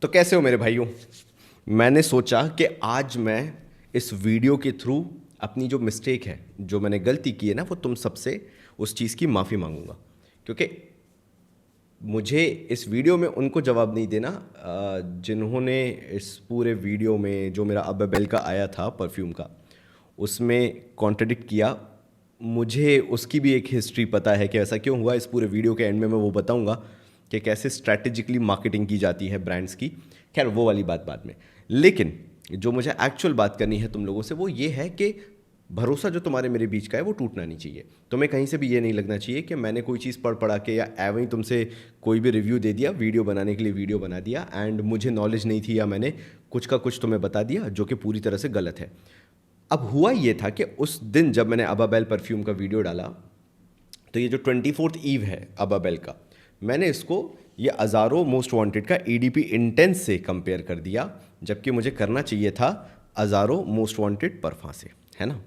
तो कैसे हो मेरे भाइयों। मैंने सोचा कि आज मैं इस वीडियो के थ्रू अपनी जो मिस्टेक है, जो मैंने गलती की है ना, वो तुम सबसे उस चीज़ की माफ़ी मांगूंगा। क्योंकि मुझे इस वीडियो में उनको जवाब नहीं देना जिन्होंने इस पूरे वीडियो में जो मेरा अबेबेल का आया था परफ्यूम का, उसमें कॉन्ट्रडिक्ट किया। मुझे उसकी भी एक हिस्ट्री पता है कि ऐसा क्यों हुआ। इस पूरे वीडियो के एंड में मैं वो बताऊंगा कि कैसे स्ट्रैटेजिकली मार्केटिंग की जाती है ब्रांड्स की। खैर वो वाली बात बाद में। लेकिन जो मुझे एक्चुअल बात करनी है तुम लोगों से वो ये है कि भरोसा जो तुम्हारे मेरे बीच का है वो टूटना नहीं चाहिए। तुम्हें कहीं से भी ये नहीं लगना चाहिए कि मैंने कोई चीज़ पढ़ पढ़ा के या एवं ही तुमसे कोई भी रिव्यू दे दिया, वीडियो बनाने के लिए वीडियो बना दिया एंड मुझे नॉलेज नहीं थी, या मैंने कुछ का कुछ तुम्हें बता दिया जो कि पूरी तरह से गलत है। अब हुआ ये था कि उस दिन जब मैंने अबाबेल परफ्यूम का वीडियो डाला, तो ये जो 24th ईव है अबाबेल का, मैंने इसको ये अज़ारो मोस्ट वांटेड का ईडीपी इंटेंस से कंपेयर कर दिया, जबकि मुझे करना चाहिए था अज़ारो मोस्ट वांटेड परफा से, है ना।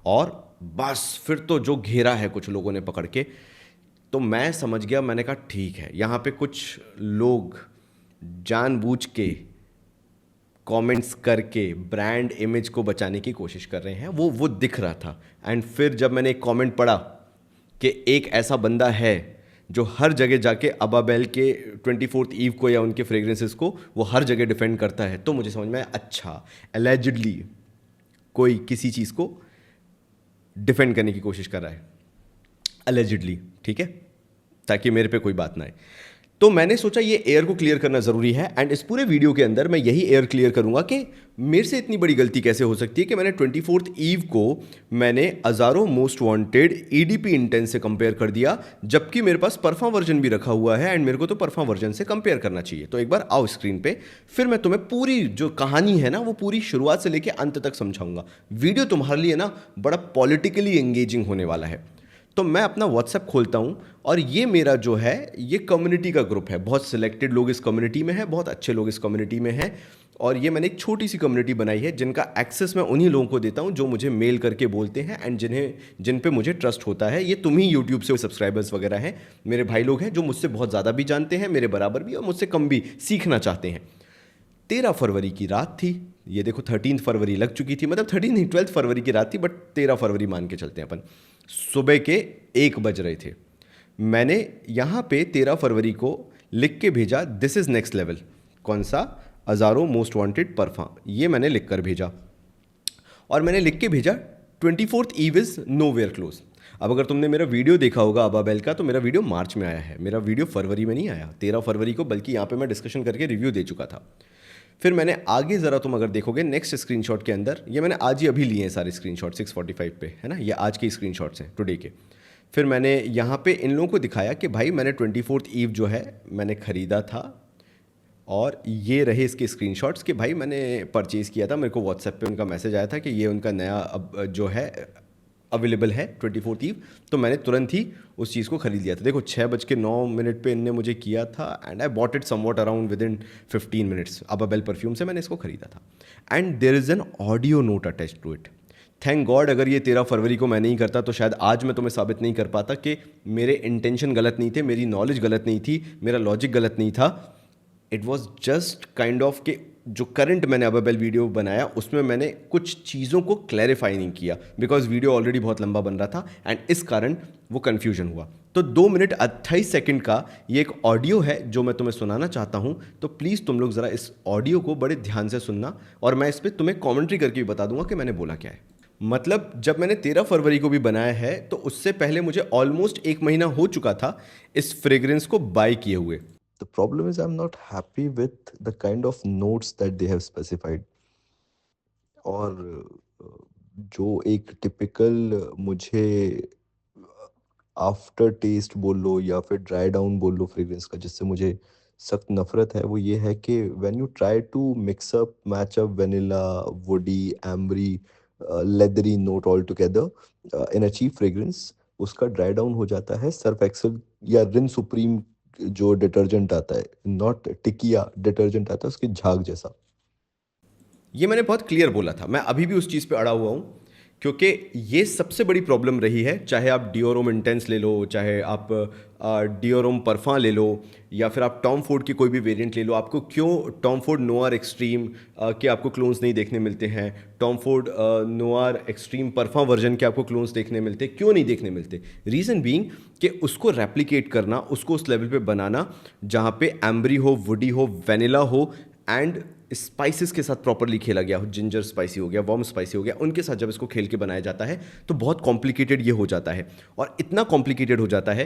और बस फिर तो जो घेरा है कुछ लोगों ने पकड़ के, तो मैं समझ गया। मैंने कहा ठीक है, यहाँ पे कुछ लोग जानबूझ के कमेंट्स करके ब्रांड इमेज को बचाने की कोशिश कर रहे हैं। वो दिख रहा था। एंड फिर जब मैंने एक कमेंट पढ़ा कि एक ऐसा बंदा है जो हर जगह जाके अबाबेल के 24th ईव को या उनके फ्रेग्रेंसेस को वो हर जगह डिफेंड करता है, तो मुझे समझ में आया अच्छा, एलिजिडली कोई किसी चीज़ को डिफेंड करने की कोशिश कर रहा है, एलिजिडली, ठीक है, ताकि मेरे पे कोई बात ना आए। तो मैंने सोचा ये एयर को क्लियर करना ज़रूरी है एंड इस पूरे वीडियो के अंदर मैं यही एयर क्लियर करूंगा कि मेरे से इतनी बड़ी गलती कैसे हो सकती है कि मैंने 24th ईव को मैंने अज़ारो मोस्ट वांटेड ईडीपी इंटेंस से कंपेयर कर दिया, जबकि मेरे पास परफा वर्जन भी रखा हुआ है एंड मेरे को तो परफा वर्जन से कंपेयर करना चाहिए। तो एक बार आओ स्क्रीन पे, फिर मैं तुम्हें पूरी जो कहानी है ना वो पूरी शुरुआत से लेकर अंत तक समझाऊंगा। वीडियो तुम्हारे लिए ना बड़ा पॉलिटिकली एंगेजिंग होने वाला है। तो मैं अपना व्हाट्सएप खोलता हूँ और ये मेरा जो है ये कम्युनिटी का ग्रुप है। बहुत सिलेक्टेड लोग इस कम्युनिटी में हैं, बहुत अच्छे लोग इस कम्युनिटी में हैं। और ये मैंने एक छोटी सी कम्युनिटी बनाई है जिनका एक्सेस मैं उन्हीं लोगों को देता हूँ जो मुझे मेल करके बोलते हैं एंड जिन पे मुझे ट्रस्ट होता है। ये तुम ही यूट्यूब से सब्सक्राइबर्स वगैरह हैं, मेरे भाई लोग हैं जो मुझसे बहुत ज़्यादा भी जानते हैं, मेरे बराबर भी, और मुझसे कम भी सीखना चाहते हैं। 13 फरवरी की रात थी, ये देखो 13 फरवरी लग चुकी थी, मतलब 13 नहीं 12 फरवरी की रात थी, बट 13 फरवरी मान के चलते हैं अपन। सुबह के 1 बज रहे थे। मैंने यहाँ पे 13 फरवरी को लिख के भेजा, दिस इज़ नेक्स्ट लेवल। कौन सा? अज़ारो मोस्ट वांटेड परफा, ये मैंने लिख कर भेजा। और मैंने लिख के भेजा 24th eve is nowhere close. अब अगर तुमने मेरा वीडियो देखा होगा अबाबेल का, तो मेरा वीडियो मार्च में आया है, मेरा वीडियो फरवरी में नहीं आया, 13 फरवरी को, बल्कि यहाँ पे मैं डिस्कशन करके रिव्यू दे चुका था। फिर मैंने आगे ज़रा तुम अगर देखोगे नेक्स्ट स्क्रीनशॉट के अंदर, ये मैंने आज ही अभी लिए हैं सारे स्क्रीनशॉट 6:45 पे, है ना, ये आज के स्क्रीनशॉट्स हैं टुडे के। फिर मैंने यहाँ पे इन लोगों को दिखाया कि भाई मैंने 24th ईव जो है मैंने ख़रीदा था, और ये रहे इसके स्क्रीनशॉट्स कि भाई मैंने परचेज़ किया था। मेरे को व्हाट्सएप पे उनका मैसेज आया था कि ये उनका नया अब जो है अवेलेबल है 24th ईव, तो मैंने तुरंत ही उस चीज़ को खरीद लिया था। देखो 6:09 पे इनने मुझे किया था and I bought it somewhat around within 15 minutes. Ababeel perfume से मैंने इसको खरीदा था and there is an audio note attach to it. Thank God, अगर ये 13 फरवरी को मैं नहीं करता तो शायद आज मैं तुम्हें साबित नहीं कर पाता कि मेरे इंटेंशन गलत नहीं थे, मेरी नॉलेज गलत नहीं थी, मेरा लॉजिक गलत नहीं था। It was just kind of कि जो करंट मैंने अबाबेल वीडियो बनाया उसमें मैंने कुछ चीज़ों को क्लैरिफाई नहीं किया, बिकॉज वीडियो ऑलरेडी बहुत लंबा बन रहा था एंड इस कारण वो कन्फ्यूजन हुआ। तो 2 मिनट 28 सेकंड का ये एक ऑडियो है जो मैं तुम्हें सुनाना चाहता हूँ। तो प्लीज़ तुम लोग ज़रा इस ऑडियो को बड़े ध्यान से सुनना, और मैं इस पर तुम्हें कॉमेंट्री करके भी बता दूंगा कि मैंने बोला क्या है। मतलब जब मैंने 13 फरवरी को भी बनाया है तो उससे पहले मुझे ऑलमोस्ट 1 महीना हो चुका था इस फ्रेग्रेंस को बाय किए हुए। The problem is I'm not happy with the kind of notes that they have specified. और जो एक टिपिकल मुझे आफ्टर टेस्ट बोल लो या फिर ड्राई डाउन बोल लो फ्रेग्रेंस का, जिससे मुझे सख्त नफरत है, वो ये है कि when you try to mix up match up vanilla, woody, ambery, leathery note all together in a cheap fragrance, उसका ड्राई डाउन हो जाता है सर्फ एक्सेल या रिन सुप्रीम जो डिटर्जेंट आता है, नॉट टिकिया डिटर्जेंट आता है, उसकी झाग जैसा। ये मैंने बहुत क्लियर बोला था, मैं अभी भी उस चीज़ पे अड़ा हुआ हूँ क्योंकि ये सबसे बड़ी प्रॉब्लम रही है, चाहे आप डिओरोम इंटेंस ले लो, चाहे आप डिओरोम परफा ले लो, या फिर आप टॉम फोर्ड की कोई भी वेरिएंट ले लो। आपको क्यों टॉम फोर्ड नोआर एक्सट्रीम के आपको क्लोन्स नहीं देखने मिलते हैं, Tom Ford Noir Extreme Parfum version के आपको क्लोन्स देखने मिलते, क्यों नहीं देखने मिलते? रीज़न बीइंग कि उसको रेप्लिकेट करना, उसको उस लेवल पे बनाना जहाँ पे एम्बरी हो, वुडी हो, वेनिला हो एंड स्पाइसेस के साथ प्रॉपरली खेला गया हो, जिंजर स्पाइसी हो गया, वार्म स्पाइसी हो गया, उनके साथ जब इसको खेल के बनाया जाता है तो बहुत कॉम्प्लिकेटेड ये हो जाता है। और इतना कॉम्प्लिकेटेड हो जाता है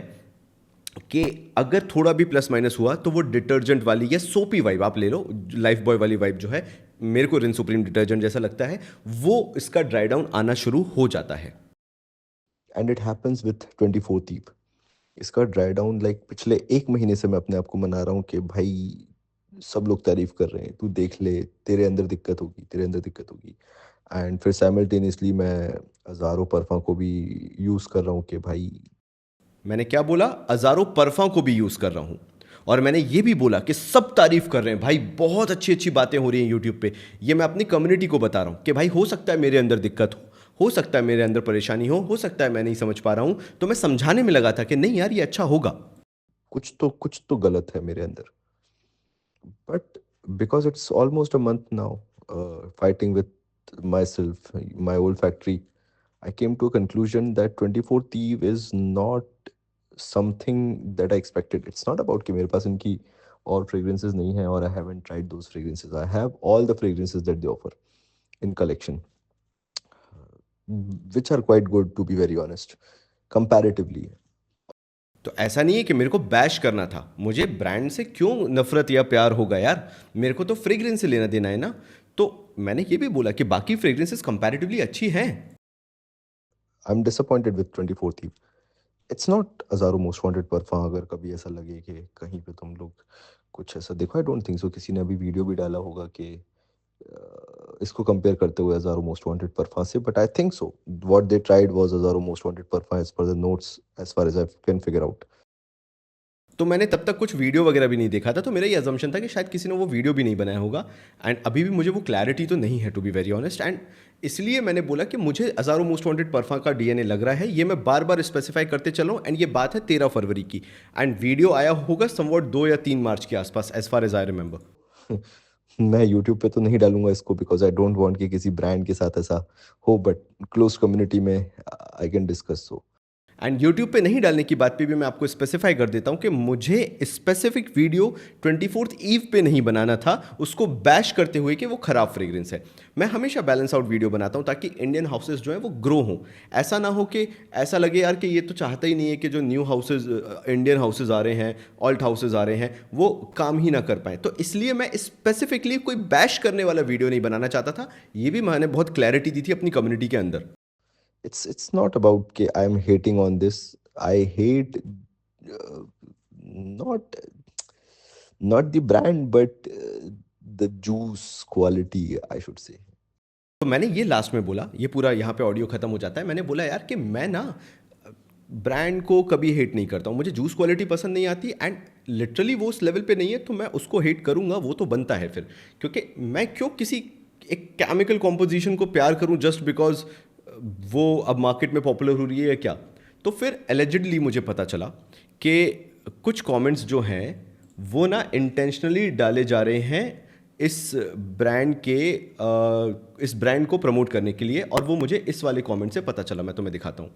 कि अगर थोड़ा भी प्लस माइनस हुआ तो वो डिटर्जेंट वाली या सोपी वाइब आप ले लो, लाइफ बॉय वाली वाइब जो है, मेरे को रिन सुप्रीम डिटर्जेंट जैसा लगता है, वो इसका ड्राई डाउन आना शुरू हो जाता है। And it happens with 24 Thief। इसका ड्राई डाउन लाइक पिछले 1 महीने से मैं अपने आप को मना रहा हूँ कि भाई सब लोग तारीफ कर रहे हैं, तू देख ले, तेरे अंदर दिक्कत होगी, तेरे अंदर दिक्कत होगी। एंड फिर साइमल्टेनियसली मैं हज़ारों परफा को भी यूज़ कर रहा हूँ कि भाई मैंने क्या बोला? हजारों परफा को भी यूज कर रहा हूं। और मैंने ये भी बोला कि सब तारीफ कर रहे हैं, भाई बहुत अच्छी अच्छी बातें हो रही हैं यूट्यूब पे। ये मैं अपनी कम्युनिटी को बता रहा हूं कि भाई हो सकता है मेरे अंदर दिक्कत हो सकता है मेरे अंदर परेशानी हो सकता है मैं नहीं समझ पा रहा हूं, तो मैं समझाने में लगा था कि नहीं यार ये अच्छा होगा। कुछ तो गलत है मेरे अंदर। But because it's almost a month now, fighting with myself, my olfactory, I came to a conclusion that 24 Thief is not something that I expected. It's not about कि मेरे पास इनकी और fragrances नहीं है और I haven't tried those fragrances. I have all the fragrances that they offer in collection, which are quite good to be very honest, comparatively. तो ऐसा नहीं है कि मेरे को बैश करना था, मुझे ब्रांड से क्यों नफरत या प्यार होगा यार, मेरे को तो फ्रेग्रेंस से लेना देना है ना। तो मैंने ये भी बोला कि बाकी फ्रेग्रेंसेस कंपैरेटिवली अच्छी हैं। I'm disappointed with 24 Thief. It's not हज़ारों मोस्ट वांटेड परफा। अगर कभी ऐसा लगे कि कहीं पे तुम लोग कुछ ऐसा देखो, आई डोंट थिंक सो किसी ने अभी वीडियो भी डाला होगा कि इसको कंपेयर करते हुए हज़ारों मोस्ट वांटेड परफा से, but I think so what they tried was Azzaro Most Wanted Parfum as per the notes, as far as I can figure out. तो मैंने तब तक कुछ वीडियो वगैरह भी नहीं देखा था, तो मेरा ये अजम्पशन था कि शायद किसी ने वो वीडियो भी नहीं बनाया होगा। एंड अभी भी मुझे वो क्लैरिटी तो नहीं है to be very honest, and इसलिए मैंने बोला कि मुझे हज़ारों मोस्ट वांटेड परफा का डीएनए लग रहा है। ये मैं बार बार स्पेसिफाई करते चला हूँ, एंड ये बात है 13 फरवरी की, एंड वीडियो आया होगा समवॉट 2 या 3 मार्च के आसपास, as far as I remember. मैं यूट्यूब पे तो नहीं डालूंगा इसको बिकॉज आई डोंट वांट कि किसी ब्रांड के साथ ऐसा हो, बट क्लोज कम्युनिटी में I can discuss. So and YouTube पे नहीं डालने की बात पे भी मैं आपको स्पेसिफाई कर देता हूँ कि मुझे स्पेसिफिक वीडियो 24th ईव पे नहीं बनाना था, उसको बैश करते हुए कि वो खराब फ्रेग्रेंस है। मैं हमेशा बैलेंस आउट वीडियो बनाता हूँ ताकि इंडियन हाउसेज जो है वो ग्रो हों। ऐसा ना हो कि ऐसा लगे यार कि ये तो चाहता ही नहीं है कि जो न्यू हाउसेज, इंडियन हाउसेज आ रहे हैं, ऑल्ट हाउसेज आ रहे हैं, वो काम ही ना कर पाएँ। तो इसलिए मैं स्पेसिफिकली कोई बैश करने वाला वीडियो नहीं बनाना चाहता था। ये भी मैंने बहुत क्लैरिटी दी थी अपनी कम्युनिटी के अंदर। it's not about कि I am hating on this. I hate not the brand but the juice quality, I should say. तो मैंने ये लास्ट में बोला, ये पूरा यहाँ पे ऑडियो खत्म हो जाता है, मैंने बोला यार कि मैं ना ब्रांड को कभी हेट नहीं करता हूँ, मुझे जूस क्वालिटी पसंद नहीं आती, एंड लिटरली वो उस लेवल पे नहीं है तो मैं उसको हेट करूँगा, वो तो बनता है फिर। क्योंकि मैं क्यों किसी एक केमिकल कॉम्पोजिशन को प्यार करूँ जस्ट बिकॉज वो अब मार्केट में पॉपुलर हो रही है या क्या। तो फिर एलिजिडली मुझे पता चला कि कुछ कमेंट्स जो हैं वो ना इंटेंशनली डाले जा रहे हैं इस ब्रांड के इस ब्रांड को प्रमोट करने के लिए, और वो मुझे इस वाले कमेंट से पता चला। मैं तुम्हें दिखाता हूँ।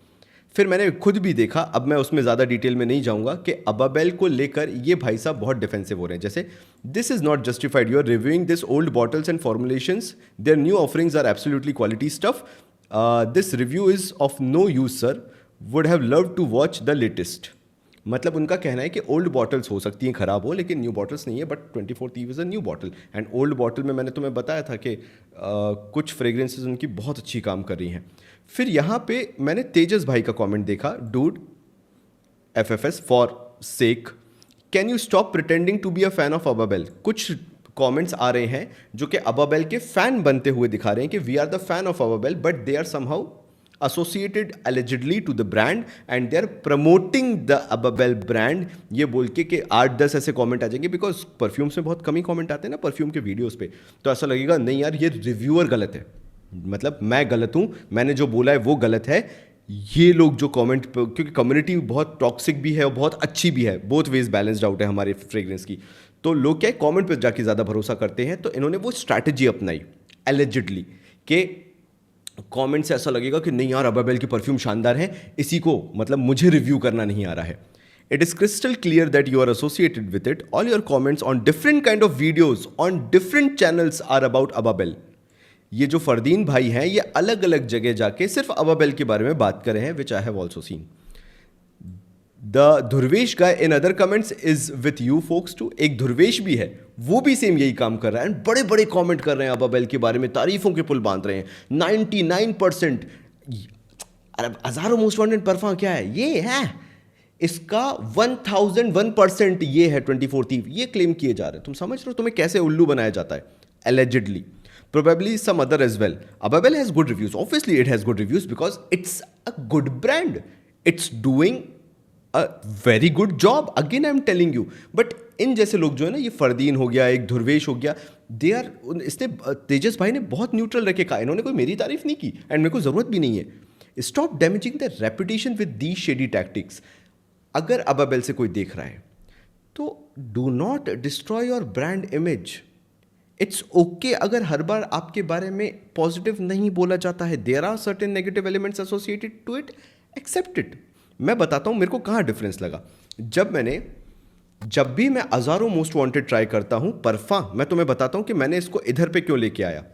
फिर मैंने खुद भी देखा, अब मैं उसमें ज़्यादा डिटेल में नहीं जाऊँगा, कि अबाबेल को लेकर ये भाई साहब बहुत डिफेंसिव हो रहे हैं। जैसे this is not justified, you are reviewing this old bottles and formulations, their new offerings are absolutely quality stuff, this review is of no use sir, would have love to watch the latest. मतलब उनका कहना है कि old bottles हो सकती हैं ख़राब हो, लेकिन न्यू बॉटल्स नहीं है, but 24 eve is a new bottle. And old bottle में मैंने तुम्हें बताया था कि कुछ फ्रेग्रेंसेस उनकी बहुत अच्छी काम कर रही हैं। फिर यहाँ पे मैंने तेजस भाई का कमेंट देखा, dude FFS for sake, can you stop pretending to be a fan of Ababeel. कुछ कमेंट्स आ रहे हैं जो कि अबाबेल के फैन बनते हुए दिखा रहे हैं कि we are the fan of Ababeel, but they are somehow associated allegedly to the brand and they are promoting the Ababel brand, ये बोल के कि 8-10 ऐसे कमेंट आ जाएंगे, बिकॉज परफ्यूम्स में बहुत कम ही कमेंट आते हैं ना परफ्यूम के वीडियोस पे, तो ऐसा लगेगा नहीं यार ये रिव्यूअर गलत है। मतलब मैं गलत हूँ, मैंने जो बोला है वो गलत है। ये लोग जो कमेंट, क्योंकि कम्युनिटी बहुत टॉक्सिक भी है और बहुत अच्छी भी है, बोथ वेज बैलेंस्ड आउट है हमारे फ्रेग्रेंस की। तो लोग क्या है, कमेंट पे जाके ज़्यादा भरोसा करते हैं। तो इन्होंने वो स्ट्रैटेजी अपनाई एलिजिडली कि कमेंट से ऐसा लगेगा कि नहीं यार अबाबेल की परफ्यूम शानदार है, इसी को मतलब मुझे रिव्यू करना नहीं आ रहा है। It is crystal clear that you are associated with it. All your comments on different kind of videos on different channels are about Ababeel. ये जो फरदीन भाई हैं ये अलग अलग जगह जाके सिर्फ अबाबेल के बारे में बात कर रहे हैं, which I have also seen. The Dhurvesh guy in other comments is with you folks too. एक धुरवेश भी है, वो भी सेम यही काम कर रहा है, बड़े बड़े कमेंट कर रहे हैं अबाबेल के बारे में, तारीफों के पुल बांध रहे हैं। 99%। अरे हजारों मोस्ट वांटेड परफॉर्म क्या है, ये है इसका 1001% ये है 24 थीव, ये क्लेम किए जा रहे हैं। तुम समझ रहे हो तुम्हें कैसे उल्लू बनाया जाता है? Allegedly, probably some other as well. Ababel has good reviews. Obviously, it has good reviews because it's a good brand. It's doing a very good job. Again, I'm telling you. But इन जैसे लोग जो है ना, ये फरदीन हो गया, एक धुरवेश हो गया, दे आर, इसने तेजस भाई ने बहुत न्यूट्रल रखे कहा, इन्होंने कोई मेरी तारीफ नहीं की एंड मेरे को जरूरत भी नहीं है। Stop damaging the reputation with the shady tactics. अगर अबाबेल से कोई देख रहा है तो do not destroy your brand image. It's okay अगर हर बार आपके बारे में पॉजिटिव नहीं बोला जाता है, there are certain negative elements associated to it, except it. मैं बताता हूँ मेरे को कहाँ डिफरेंस लगा। जब भी मैं अजारो मोस्ट वांटेड ट्राई करता हूँ परफा, मैं तुम्हें बताता हूँ कि मैंने इसको इधर पे क्यों लेके आया,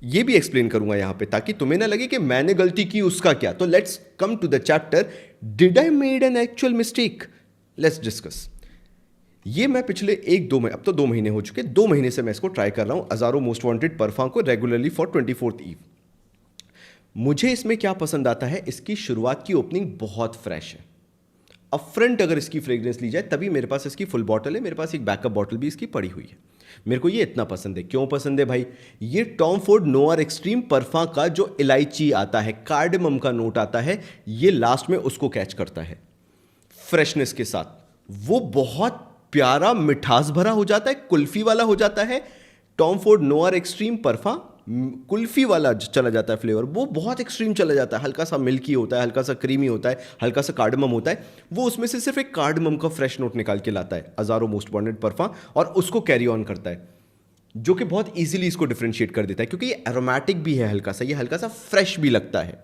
ये भी एक्सप्लेन करूंगा यहाँ पे, ताकि तुम्हें ना लगे कि मैंने गलती की उसका क्या। तो let's come to the chapter, did I made an actual mistake, let's discuss. ये मैं पिछले 1-2 महीने, अब तो 2 महीने हो चुके, 2 महीने से मैं इसको ट्राई कर रहा हूँ अजारो मोस्ट वांटेड परफ्यूम को रेगुलरली फॉर 24th ईव। मुझे इसमें क्या पसंद आता है, इसकी शुरुआत की ओपनिंग बहुत फ्रेश है। अपफ्रंट अगर इसकी फ्रेग्रेंस ली जाए तभी मेरे पास इसकी फुल बॉटल है, मेरे पास एक बैकअप बॉटल भी इसकी पड़ी हुई है। मेरे को ये इतना पसंद है। क्यों पसंद है भाई? ये टॉम फोर्ड नोआर एक्सट्रीम परफा का जो इलायची आता है, कार्डमम का नोट आता है, ये लास्ट में उसको कैच करता है फ्रेशनेस के साथ। वो बहुत प्यारा मिठास भरा हो जाता है, कुल्फी वाला हो जाता है। Tom Ford Noir Extreme Parfum kulfi वाला चला जाता है फ्लेवर, वो बहुत एक्सट्रीम चला जाता है। हल्का सा मिल्की होता है, हल्का सा क्रीमी होता है, हल्का सा कार्डमम होता है। वो उसमें से सिर्फ एक कार्डमम का फ्रेश नोट निकाल के लाता है अजारो मोस्ट वांटेड परफा, और उसको कैरी ऑन करता है, जो कि बहुत इजीली इसको डिफरेंशिएट कर देता है, क्योंकि ये एरोमेटिक भी है हल्का सा, ये हल्का सा फ्रेश भी लगता है।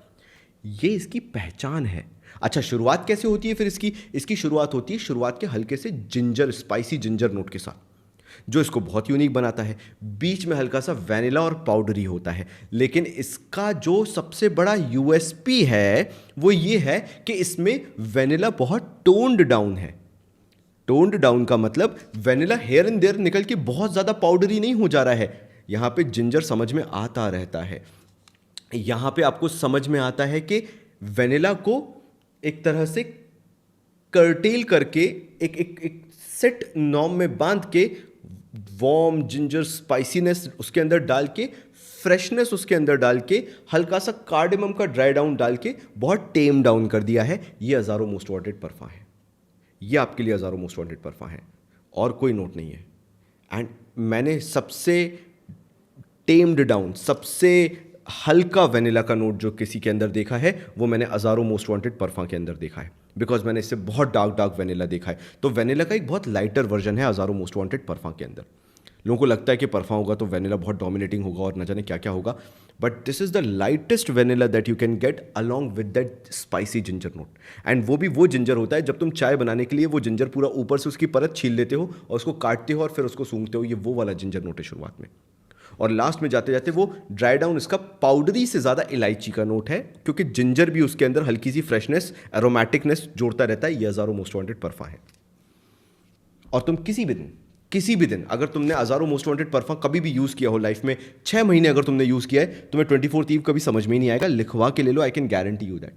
ये इसकी पहचान है। अच्छा, शुरुआत कैसे होती है फिर इसकी शुरुआत होती है शुरुआत के हल्के से जिंजर, स्पाइसी जिंजर नोट के साथ, जो इसको बहुत यूनिक बनाता है। बीच में हल्का सा वैनिला और पाउडरी होता है। लेकिन इसका जो सबसे बड़ा यूएसपी है वो ये है कि इसमें वैनिला बहुत टोन्ड डाउन है। टोन्ड डाउन का मतलब वैनिला हेयर एंड देयर निकल के बहुत ज़्यादा पाउडरी नहीं हो जा रहा है। यहाँ पे जिंजर समझ में आता रहता है। यहाँ पे आपको समझ में आता है कि वैनिला को एक तरह से कर्टेल करके एक सेट नॉर्म में बांध के वार्म जिंजर स्पाइसीनेस उसके अंदर डाल के, फ्रेशनेस उसके अंदर डाल के, हल्का सा कार्डेमम का ड्राई डाउन डाल के बहुत टेम डाउन कर दिया है। ये अजारो मोस्ट वांटेड परफा है। ये आपके लिए अजारो मोस्ट वांटेड परफा है और कोई नोट नहीं है। एंड मैंने सबसे टेम्ड डाउन, सबसे हल्का वेनिला का नोट जो किसी के अंदर देखा है वो मैंने अजारो मोस्ट वांटेड परफा के अंदर देखा है, बिकॉज मैंने इससे बहुत डार्क वेनिला देखा है। तो वेनिला का एक बहुत लाइटर वर्जन है अजारो मोस्ट वांटेड परफा के अंदर। लोगों को लगता है कि परफा होगा तो वेनिला बहुत डोमिनेटिंग होगा और न जाने क्या क्या होगा, but this is the lightest vanilla that you can get along with that spicy ginger note. And वो भी वो जिंजर होता है जब तुम चाय बनाने के लिए वो जिंजर पूरा ऊपर से उसकी परत छील लेते हो और उसको काटते हो और फिर उसको सूंघते हो, ये वो वाला जिंजर नोट है शुरुआत में। और लास्ट में जाते जाते वो ड्राई डाउन इसका पाउडरी से ज़्यादा इलायची का नोट है, क्योंकि जिंजर भी उसके अंदर हल्की सी फ्रेशनेस, एरोमेटिकनेस जोड़ता रहता है। ये अजारो मोस्ट वांटेड परफा है। और तुम किसी भी दिन अगर तुमने अजारो मोस्ट वांटेड परफा कभी भी यूज़ किया हो लाइफ में, 6 महीने अगर तुमने यूज़ किया है, तुम्हें 24th ईव कभी समझ में ही नहीं आएगा। लिखवा के ले लो, I can guarantee you that.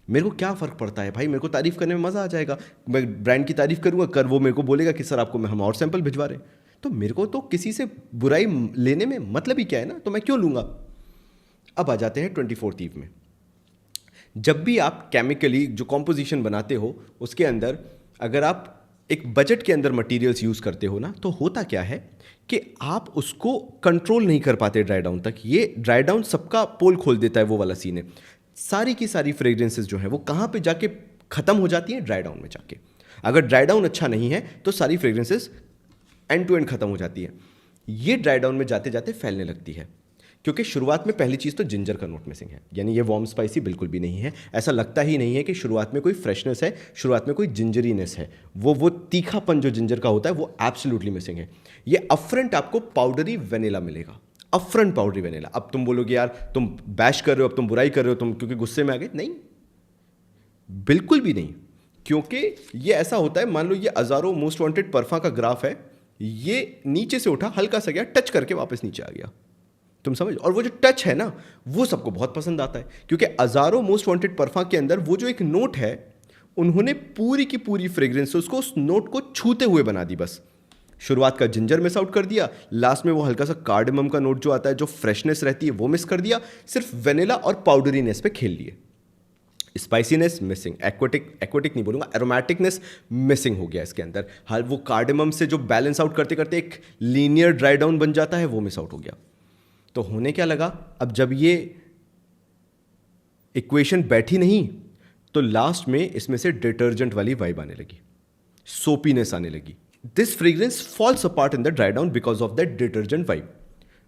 मेरे को क्या फ़र्क पड़ता है भाई, मेरे को तारीफ करने में मज़ा आ जाएगा। मैं ब्रांड की तारीफ करूँगा, कर वो मेरे को बोलेगा कि सर आपको हम और सैंपल भिजवा रहे हैं, तो मेरे को तो किसी से बुराई लेने में मतलब ही क्या है ना, तो मैं क्यों लूँगा। अब आ जाते हैं 24th ईव में। जब भी आप केमिकली जो कॉम्पोजिशन बनाते हो उसके अंदर अगर आप एक बजट के अंदर मटेरियल्स यूज़ करते हो ना, तो होता क्या है कि आप उसको कंट्रोल नहीं कर पाते ड्राई डाउन तक। ये ड्राई डाउन सबका पोल खोल देता है, वो वाला सीन है। सारी की सारी फ्रेग्रेंसेस जो है वो कहाँ पे जाके खत्म हो जाती हैं? ड्राई डाउन में जाके। अगर ड्राई डाउन अच्छा नहीं है तो सारी फ्रेग्रेंसेस एंड टू एंड खत्म हो जाती है। ये ड्राई डाउन में जाते जाते फैलने लगती है, क्योंकि शुरुआत में पहली चीज़ तो जिंजर का नोट मिसिंग है, यानी ये वार्म स्पाइसी बिल्कुल भी नहीं है। ऐसा लगता ही नहीं है कि शुरुआत में कोई फ्रेशनेस है, शुरुआत में कोई जिंजरीनेस है। वो तीखापन जो जिंजर का होता है वो एब्सोल्युटली मिसिंग है। ये अपफ्रंट आपको पाउडरी वेनिला मिलेगा, अपफ्रंट पाउडरी वेनिला। अब तुम बोलोगे यार तुम बैश कर रहे हो, अब तुम बुराई कर रहे हो, तुम क्योंकि गुस्से में आ गए। नहीं, बिल्कुल भी नहीं, क्योंकि ये ऐसा होता है, मान लो ये अज़ारो मोस्ट वांटेड परफा का ग्राफ है, ये नीचे से उठा, हल्का सा गया, टच करके वापस नीचे आ गया, तुम समझ। और वो जो टच है ना, वो सबको बहुत पसंद आता है, क्योंकि अज़ारो मोस्ट वांटेड परफा के अंदर वो जो एक नोट है, उन्होंने पूरी की पूरी फ्रेग्रेंस उसको उस नोट को छूते हुए बना दी। बस शुरुआत का जिंजर मिस आउट कर दिया, लास्ट में वो हल्का सा कार्डेमम का नोट जो आता है, जो फ्रेशनेस रहती है, वो मिस कर दिया, सिर्फ वेनिला और पाउडरीनेस पे खेल लिए। स्पाइसीनेस मिसिंग, एक्वेटिक नहीं बोलूंगा, एरोमेटिकनेस मिसिंग हो गया इसके अंदर। हाल वो कार्डेमम से जो बैलेंस आउट करते करते एक लीनियर ड्राई डाउन बन जाता है, वो मिस आउट हो गया। तो होने क्या लगा, अब जब ये इक्वेशन बैठी नहीं, तो लास्ट में इसमें से डिटर्जेंट वाली वाइब आने लगी, सोपीनेस आने लगी। This fragrance falls apart in the dry down because of that detergent vibe.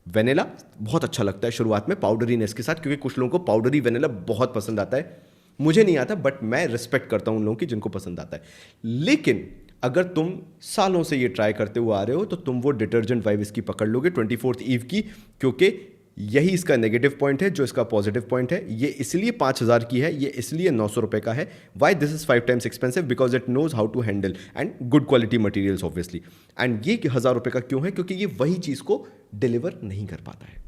Vanilla बहुत अच्छा लगता है शुरुआत में पाउडरीनेस के साथ, क्योंकि कुछ लोगों को पाउडरी वेनिला बहुत पसंद आता है, मुझे नहीं आता, बट मैं रिस्पेक्ट करता हूं उन लोगों की जिनको पसंद आता है। लेकिन अगर तुम सालों से ये ट्राई करते हुए आ रहे हो, तो तुम वो डिटर्जेंट वाइब इसकी पकड़ लोगे 24th ईव की, क्योंकि यही इसका नेगेटिव पॉइंट है जो इसका पॉजिटिव पॉइंट है। ये इसलिए 5,000 की है, ये इसलिए 900 रुपए का है। Why this is 5 times expensive? Because it knows how to handle and good quality materials obviously. And ये 1,000 रुपए का क्यों है? क्योंकि ये वही चीज़ को डिलीवर नहीं कर पाता है।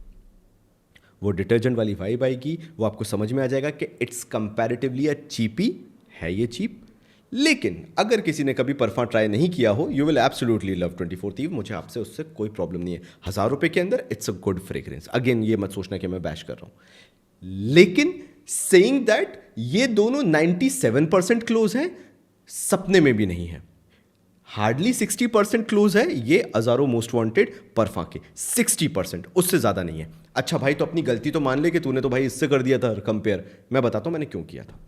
वो डिटर्जेंट वाली वाइब आएगी, वो आपको समझ में आ जाएगा कि इट्स कंपैरेटिवली अ चीपी है, ये चीप। लेकिन अगर किसी ने कभी परफा ट्राई नहीं किया हो, you will absolutely love 24th eve. मुझे आपसे उससे कोई प्रॉब्लम नहीं है। 1,000 रुपए के अंदर it's a good fragrance. Again ये मत सोचना कि मैं बैश कर रहा हूं, लेकिन सेइंग दैट ये दोनों 97% क्लोज हैं, सपने में भी नहीं है। हार्डली 60% क्लोज है ये अज़ारो मोस्ट वांटेड परफा के, 60%, उससे ज़्यादा नहीं है। अच्छा भाई, तो अपनी गलती तो मान ले कि तूने तो भाई इससे कर दिया था कंपेयर। मैं बताता हूँ मैंने क्यों किया था।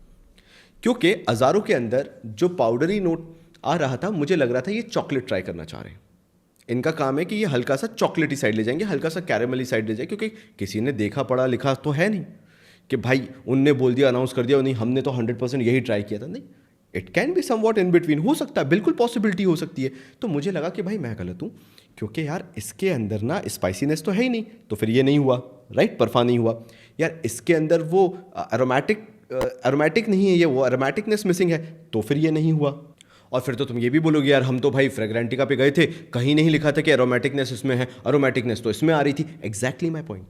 क्योंकि अज़ारो के अंदर जो पाउडरी नोट आ रहा था, मुझे लग रहा था ये चॉकलेट ट्राई करना चाह रहे हैं। इनका काम है कि ये हल्का सा चॉकलेटी साइड ले जाएंगे, हल्का सा कैरेमली साइड ले जाएंगे, क्योंकि किसी ने देखा पढ़ा लिखा तो है नहीं कि भाई उनने बोल दिया, अनाउंस कर दिया, नहीं हमने तो 100% यही ट्राई किया था। नहीं, it can be somewhat in between, हो सकता है, बिल्कुल पॉसिबिलिटी हो सकती है। तो मुझे लगा कि भाई मैं गलत हूँ, क्योंकि यार इसके अंदर ना स्पाइसीनेस तो है ही नहीं, तो फिर ये नहीं हुआ, राइट, परफा नहीं हुआ। यार इसके अंदर वो एरोमेटिक नहीं है, ये वो एरोमेटिकनेस मिसिंग है, तो फिर ये नहीं हुआ। और फिर तो तुम ये भी बोलोगे यार हम तो भाई फ्रेग्रेंटिका पे गए थे, कहीं नहीं लिखा था कि एरोमेटिकनेस इसमें है, एरोमेटिकनेस तो इसमें आ रही थी। Exactly my point.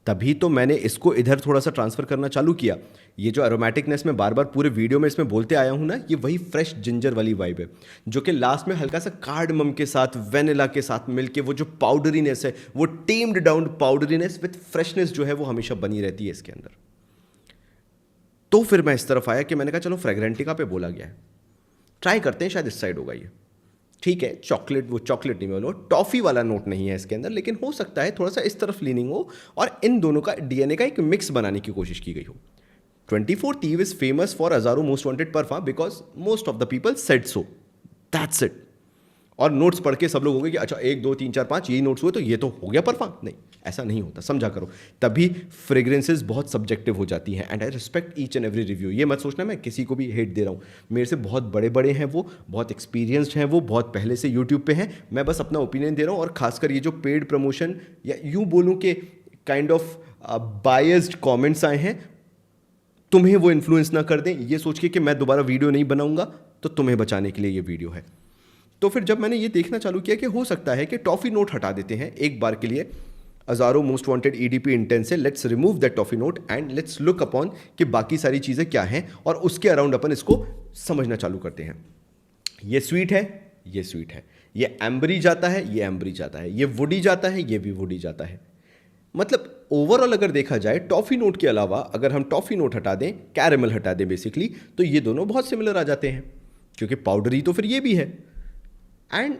तभी तो मैंने इसको इधर थोड़ा सा ट्रांसफर करना चालू किया। ये जो एरोमेटिकनेस में बार बार पूरे वीडियो में इसमें बोलते आया हूं ना, ये वही फ्रेश जिंजर वाली वाइब है, जो कि लास्ट में हल्का सा कार्डमम के साथ, वेनिला के साथ मिलके वो जो पाउडरीनेस है, वो tamed down powderiness with freshness जो है वो हमेशा बनी रहती है इसके अंदर। तो फिर मैं इस तरफ आया कि मैंने कहा चलो फ्रेग्रेंटिका पे बोला गया है, ट्राई करते हैं, शायद इस साइड होगा ये। ठीक है, चॉकलेट, वो चॉकलेट नहीं बोलो, टॉफ़ी वाला नोट नहीं है इसके अंदर, लेकिन हो सकता है थोड़ा सा इस तरफ लीनिंग हो और इन दोनों का डीएनए का एक मिक्स बनाने की कोशिश की गई हो। 24th Eve is famous for Azzaro Most Wanted Parfum because most of the people said so, that's it. और नोट्स पढ़ के सब लोग हो गए कि अच्छा 1 2 3 4 5 यही नोट्स हुए तो ये तो हो गया परफा। नहीं, ऐसा नहीं होता, समझा करो। तभी फ्रेग्रेंसेस बहुत सब्जेक्टिव हो जाती हैं। And I respect each and every review. ये मत सोचना मैं किसी को भी हेट दे रहा हूँ, मेरे से बहुत बड़े बड़े हैं वो, बहुत एक्सपीरियंस्ड हैं वो, बहुत पहले से यूट्यूब पे हैं। मैं बस अपना ओपिनियन दे रहा हूँ। और खासकर ये जो पेड प्रमोशन या यूँ बोलूँ कि काइंड ऑफ बायस्ड कॉमेंट्स आए हैं, तुम्हें वो इन्फ्लुएंस ना कर दें ये सोच के कि मैं दोबारा वीडियो नहीं बनाऊंगा, तो तुम्हें बचाने के लिए ये वीडियो है। तो फिर जब मैंने ये देखना चालू किया कि हो सकता है कि टॉफ़ी नोट हटा देते हैं एक बार के लिए अज़ारो मोस्ट वांटेड ईडीपी इंटेंस से, let's remove that toffee note and let's look upon कि बाकी सारी चीज़ें क्या हैं, और उसके अराउंड अपन इसको समझना चालू करते हैं। ये स्वीट है, ये स्वीट है, ये एम्बरी जाता है, ये एम्बरी जाता है, ये वुडी जाता है, ये भी वुडी जाता है। मतलब ओवरऑल अगर देखा जाए टॉफ़ी नोट के अलावा अगर हम टॉफ़ी नोट हटा दें, कैरेमल हटा दें बेसिकली, तो ये दोनों बहुत सिमिलर आ जाते हैं, क्योंकि पाउडरी तो फिर ये भी है। एंड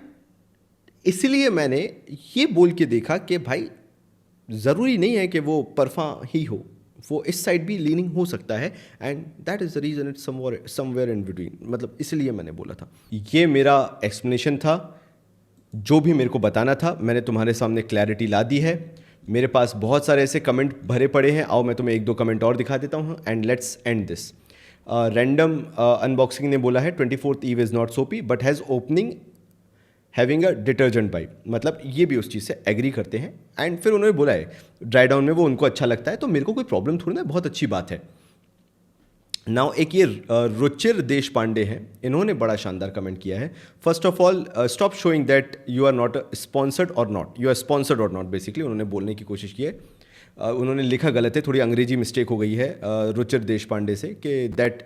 इसलिए मैंने ये बोल के देखा कि भाई ज़रूरी नहीं है कि वो परफा ही हो, वो इस साइड भी लीनिंग हो सकता है, and that is the reason it's somewhere in between. मतलब इसलिए मैंने बोला था। ये मेरा एक्सप्लेनेशन था, जो भी मेरे को बताना था मैंने तुम्हारे सामने क्लैरिटी ला दी है। मेरे पास बहुत सारे ऐसे कमेंट भरे पड़े हैं, आओ मैं तुम्हें एक दो कमेंट और दिखा देता हूँ and let's end this. Random unboxing ने बोला है 24th ईव इज़ नॉट सोपी but has opening having a detergent pipe. मतलब ये भी उस चीज़ से एग्री करते हैं, एंड फिर उन्होंने बोला है ड्राई डाउन में वो उनको अच्छा लगता है, तो मेरे को कोई प्रॉब्लम थोड़ी ना, बहुत अच्छी बात है। नाउ एक ये रुचिर देश पांडे हैं, इन्होंने बड़ा शानदार कमेंट किया है। First of all stop showing that you are not sponsored और नॉट, यू आर स्पॉन्सर्ड और नॉट, बेसिकली उन्होंने बोलने की कोशिश की है। उन्होंने लिखा गलत है, थोड़ी अंग्रेजी मिस्टेक हो गई है रुचिर देश पांडे से, कि that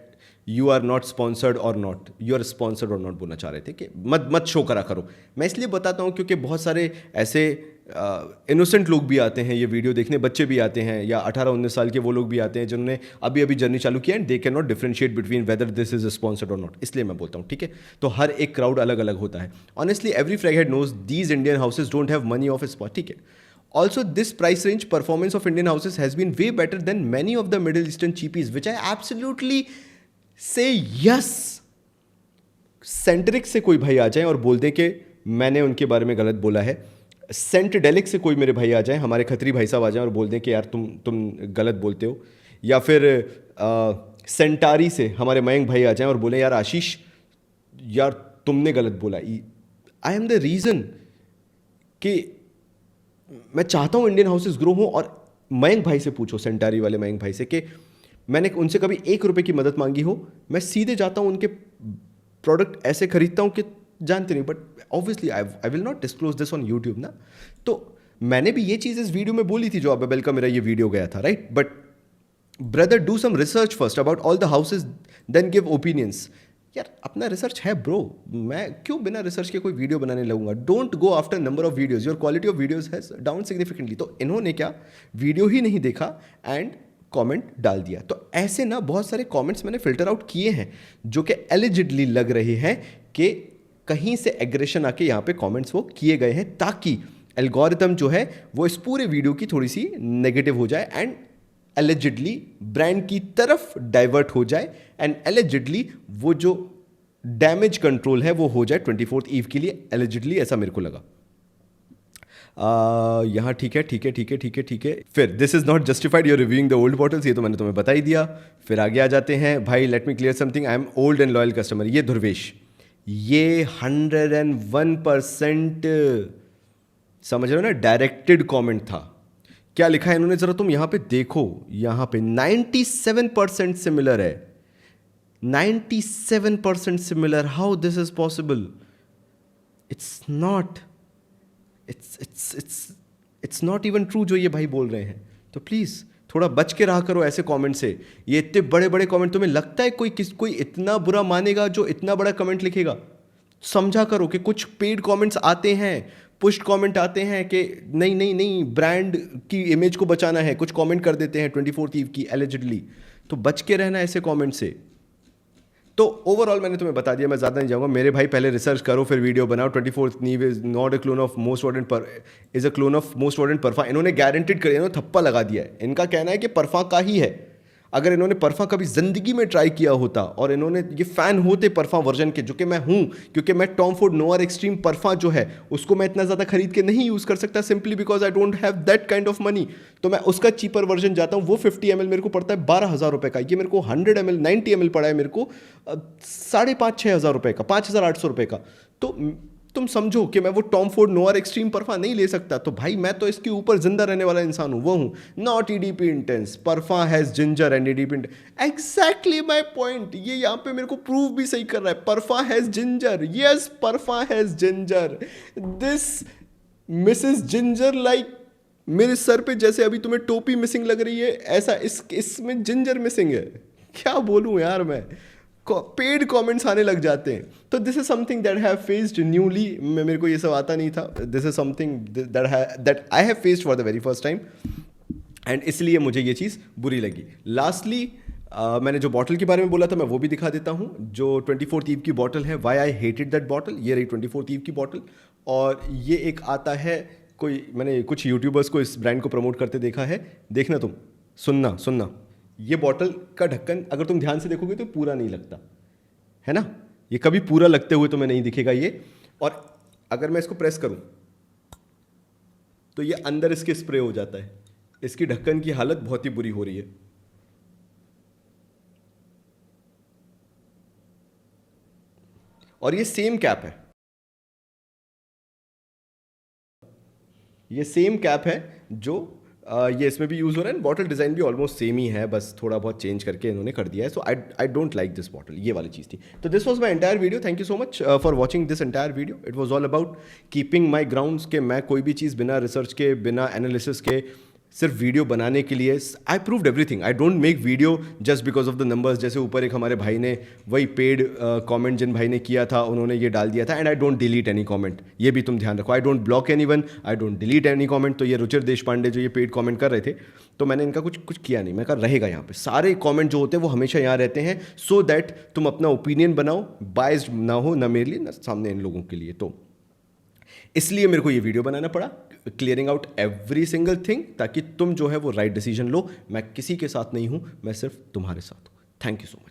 you are not sponsored और नॉट, यू आर स्पॉन्सर्ड और नॉट बोलना चाह रहे थे, कि मत शो करा करो। मैं इसलिए बताता हूँ क्योंकि बहुत सारे ऐसे इनोसेंट लोग भी आते हैं ये वीडियो देखने, बच्चे भी आते हैं, या 18-19 साल के वो लोग भी आते हैं जिन्होंने अभी अभी जर्नी चालू किया and they can not differentiate between whether this is sponsored और नॉट। इसलिए मैं बोलता हूँ, ठीक है। तो हर एक क्राउड अलग अलग होता है। Honestly every frag head knows these Indian houses don't have money of spot, ठीक है। Also, this price range performance of Indian houses has been way better than many of the Middle Eastern cheapies, which I absolutely say yes. Centric से कोई भाई आ जाए और बोल दे कि मैंने उनके बारे में गलत बोला है, सेंटडेलिक से कोई मेरे भाई आ जाए, हमारे खत्री भाई साहब आ जाएं और बोल दें कि यार तुम गलत बोलते हो, या फिर सेंटारी से हमारे मयंक भाई आ जाएं और बोले यार आशीष यार तुमने गलत बोला। आई एम द रीज़न कि मैं चाहता हूँ इंडियन हाउसेस ग्रो हो। और मयंक भाई से पूछो, सेंटारी वाले मयंक भाई से, कि मैंने उनसे कभी 1 रुपये की मदद मांगी हो, मैं सीधे जाता हूँ उनके प्रोडक्ट ऐसे खरीदता हूँ कि जानते नहीं, but obviously I will not disclose this on YouTube ना। तो मैंने भी ये चीज़ इस वीडियो में बोली थी जो अबेबेल का मेरा ये वीडियो गया था, right. But brother do some research first about all the houses then give opinions. यार अपना रिसर्च है ब्रो, मैं क्यों बिना रिसर्च के कोई वीडियो बनाने लगूंगा। Don't go after number of videos, your quality of videos has down significantly. तो इन्होंने क्या वीडियो ही नहीं देखा एंड कमेंट डाल दिया। तो ऐसे ना बहुत सारे कमेंट्स मैंने फिल्टर आउट किए हैं जो कि एलिजिडली लग रहे हैं कि कहीं से एग्रेशन आके यहाँ पे कमेंट्स वो किए गए हैं, ताकि एल्गोरिथम जो है वो इस पूरे वीडियो की थोड़ी सी नेगेटिव हो जाए एंड एलिजिडली ब्रांड की तरफ डाइवर्ट हो जाए, एंड एलिजिडली वो जो डैमेज कंट्रोल है वो हो जाए 24th ईव के लिए। एलिजिडली ऐसा मेरे को लगा। यहाँ ठीक है। फिर this is not justified you're reviewing the old bottles, ये तो मैंने तुम्हें बता ही दिया। फिर आगे आ जाते हैं भाई, let me clear something, I am old and loyal customer. ये ध्रुवेश, ये 101% समझ रहे हो ना, डायरेक्टेड कमेंट था। क्या लिखा है इन्होंने, जरा तुम यहां पे देखो, यहां पे 97% सिमिलर है, 97% similar. How this is possible? It's not, it's not even true जो ये भाई बोल रहे हैं। तो प्लीज थोड़ा बच के रहा करो ऐसे कमेंट से। ये इतने बड़े बड़े कमेंट, तुम्हें लगता है कोई इतना बुरा मानेगा जो इतना बड़ा कमेंट लिखेगा? समझा करो कि कुछ पेड कमेंट्स आते हैं, पुश्ड कमेंट आते हैं कि नहीं ब्रांड की इमेज को बचाना है, कुछ कमेंट कर देते हैं 24th ईव की एलिजिडली। तो बच के रहना ऐसे कमेंट से। तो ओवरऑल मैंने तुम्हें बता दिया, मैं ज़्यादा नहीं जाऊँगा। मेरे भाई पहले रिसर्च करो फिर वीडियो बनाओ। 24th Eve is not a clone of Most Wanted पर, is a clone of Most Wanted Parfum. इन्होंने गारंटेड कर, इन्होंने थप्पा लगा दिया है। इनका कहना है कि परफा का ही है। अगर इन्होंने परफा कभी ज़िंदगी में ट्राई किया होता और इन्होंने ये फ़ैन होते परफा वर्जन के, जो कि मैं हूँ, क्योंकि मैं टॉम फोर्ड नोआर एक्सट्रीम परफा जो है उसको मैं इतना ज़्यादा खरीद के नहीं यूज़ कर सकता, simply because I don't have that kind of money. तो मैं उसका चीपर वर्जन जाता हूँ। वो 50 ml मेरे को पड़ता है 12,000 रुपये का। ये मेरे को 100 ml 90 ml पड़ा है मेरे को 5,500-6 हज़ार रुपये का, 5,800 रुपये का। तो तुम समझो कि मैं वो टॉम फोर्ड नोआर एक्सट्रीम परफा नहीं ले सकता। तो भाई मैं तो इसके ऊपर जिंदा रहने वाला इंसान हूँ, वो हूँ not EDP Intense. Parfum has ginger and EDP Intense, exactly my point. ये यहाँ पे मेरे को प्रूव भी सही कर रहा है। Parfum has ginger, yes Parfum has ginger. This misses ginger like मेरे सर पे जैसे अभी तुम्हें टोपी मिसिंग लग रही है, ऐसा इसमें जिंजर मिसिंग है। क्या बोलूँ यार, मैं पेड कमेंट्स आने लग जाते हैं। तो this is something that have faced newly, मेरे को ये सब आता नहीं था। This is something that I have faced for the very first time, and इसलिए मुझे ये चीज़ बुरी लगी। लास्टली मैंने जो बॉटल के बारे में बोला था मैं वो भी दिखा देता हूँ। जो 24th ईव की बॉटल है, why I hated that bottle, ये रही 24th ईव की बॉटल। और ये एक आता है, कोई मैंने कुछ यूट्यूबर्स को इस ब्रांड को प्रमोट करते देखा है, देखना तुम, सुनना सुनना, ये बॉटल का ढक्कन अगर तुम ध्यान से देखोगे तो पूरा नहीं लगता है ना, ये कभी पूरा लगते हुए तुम्हें नहीं दिखेगा ये। और अगर मैं इसको प्रेस करूं तो ये अंदर इसके स्प्रे हो जाता है। इसकी ढक्कन की हालत बहुत ही बुरी हो रही है। और ये सेम कैप है, ये सेम कैप है जो ये इसमें भी यूज़ हो रहा है। बॉटल डिज़ाइन भी ऑलमोस्ट सेम ही है, बस थोड़ा बहुत चेंज करके इन्होंने कर दिया है। So I don't like this bottle, ये वाली चीज़ थी। तो this was my entire video. Thank you so much for watching this entire video. It was all about keeping my grounds, के मैं कोई भी चीज़ बिना रिसर्च के, बिना एनालिसिस के, सिर्फ वीडियो बनाने के लिए, I proved everything. I don't make video just because of the numbers. जैसे ऊपर एक हमारे भाई ने वही पेड कमेंट जिन भाई ने किया था, उन्होंने ये डाल दिया था, and I don't delete any comment, ये भी तुम ध्यान रखो। I don't block any one, I don't delete any comment. तो ये रुचिर देशपांडे जो ये पेड कमेंट कर रहे थे, तो मैंने इनका कुछ किया नहीं। मैं कहा रहेगा यहाँ पे, सारे कमेंट जो होते हैं वो हमेशा यहाँ रहते हैं, सो दैट तुम अपना ओपिनियन बनाओ, बायस्ड ना हो, ना मेरे लिए ना सामने इन लोगों के लिए। तो इसलिए मेरे को ये वीडियो बनाना पड़ा, clearing out every single thing, ताकि तुम जो है वो राइट डिसीजन लो। मैं किसी के साथ नहीं हूं, मैं सिर्फ तुम्हारे साथ हूं। Thank you so much.